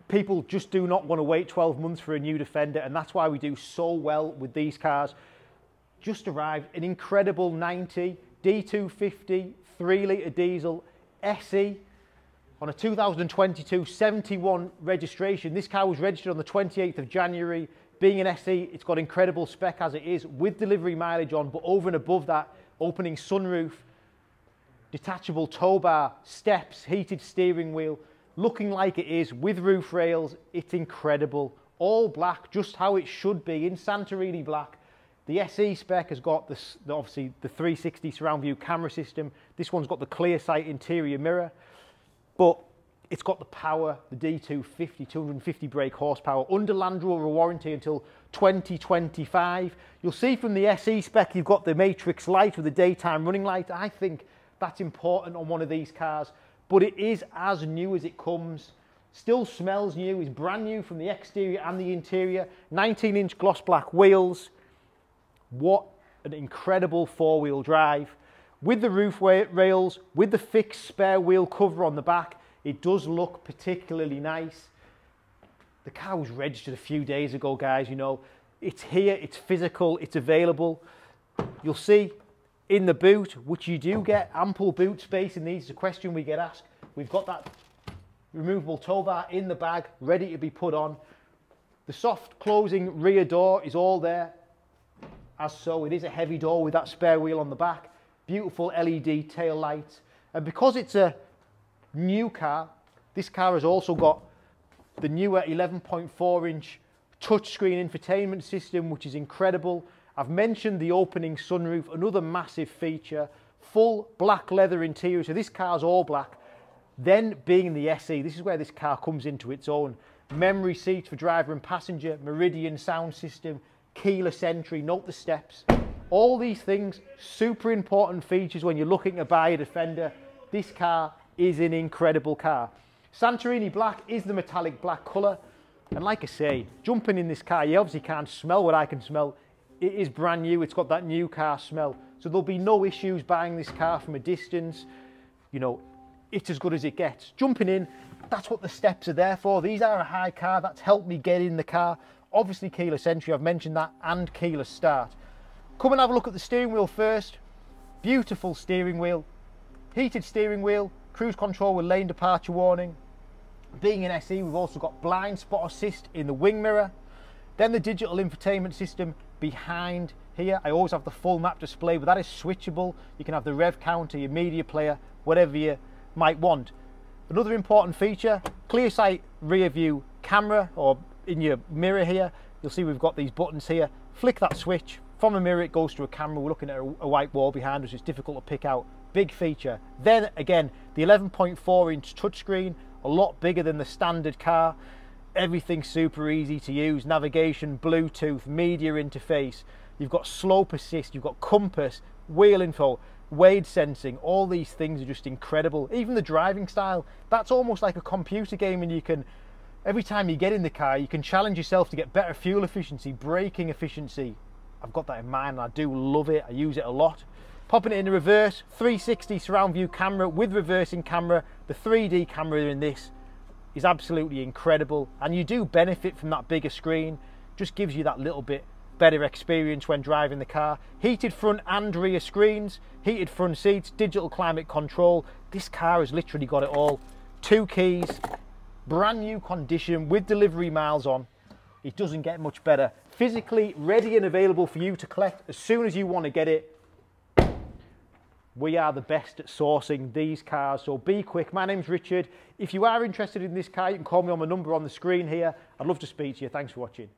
People just do not want to wait 12 months for a new Defender, and that's why we do so well with these cars. Just arrived an incredible 90 D250 3-litre diesel SE on a 2022 71 registration. This car was registered on the 28th of January. Being an SE, it's got incredible spec as it is, with delivery mileage on, but over and above that, opening sunroof, detachable towbar, steps, heated steering wheel, looking like it is, with roof rails. It's incredible. All black, just how it should be, in Santorini black. The SE spec has got this, obviously the 360 surround view camera system. This one's got the clear sight interior mirror, but it's got the power, the D250, 250 brake horsepower, under Land Rover warranty until 2025. You'll see from the SE spec, you've got the matrix light with the daytime running light. I think that's important on one of these cars, but it is as new as it comes. Still smells new, is brand new from the exterior and the interior. 19-inch gloss black wheels. What an incredible four-wheel drive. With the roof rails, with the fixed spare wheel cover on the back, it does look particularly nice. The car was registered a few days ago, guys, you know. It's here, it's physical, it's available. You'll see in the boot, which you do get ample boot space in these. It's a question we get asked. We've got that removable tow bar in the bag, ready to be put on. The soft closing rear door is all there. As so, it is a heavy door with that spare wheel on the back. Beautiful LED tail lights. And because it's a new car, this car has also got the newer 11.4-inch touchscreen infotainment system, which is incredible. I've mentioned the opening sunroof, another massive feature. Full black leather interior, so this car's all black. Then, being the SE, this is where this car comes into its own. Memory seats for driver and passenger, Meridian sound system, keyless entry, note the steps. All these things, super important features when you're looking to buy a Defender. This car is an incredible car. Santorini black is the metallic black colour. And like I say, jumping in this car, you obviously can't smell what I can smell. It is brand new, it's got that new car smell. So there'll be no issues buying this car from a distance. You know, it's as good as it gets. Jumping in, that's what the steps are there for. These are a high car, that's helped me get in the car. Obviously keyless entry, I've mentioned that, and keyless start. Come and have a look at the steering wheel first. Beautiful steering wheel. Heated steering wheel, cruise control with lane departure warning. Being an SE, we've also got blind spot assist in the wing mirror. Then the digital infotainment system behind here. I always have the full map display, but that is switchable. You can have the rev counter, your media player, whatever you might want. Another important feature, clear sight rear view camera, or in your mirror here, you'll see we've got these buttons here. Flick that switch. From a mirror, it goes to a camera. We're looking at a white wall behind us. It's difficult to pick out. Big feature. Then again, the 11.4-inch touchscreen, a lot bigger than the standard car. Everything super easy to use. Navigation, Bluetooth, media interface. You've got slope assist, you've got compass, wheel info, wade sensing. All these things are just incredible. Even the driving style, that's almost like a computer game, and you can, every time you get in the car, you can challenge yourself to get better fuel efficiency, braking efficiency. I've got that in mind and I do love it. I use it a lot. Popping it in the reverse, 360 surround view camera with reversing camera. The 3D camera in this is absolutely incredible, and you do benefit from that bigger screen. Just gives you that little bit better experience when driving the car. Heated front and rear screens, heated front seats, digital climate control. This car has literally got it all. 2 keys, brand new condition with delivery miles on. It doesn't get much better. Physically ready and available for you to collect as soon as you want to get it. We are the best at sourcing these cars, so be quick. My name's Richard. If you are interested in this car, you can call me on my number on the screen here. I'd love to speak to you. Thanks for watching.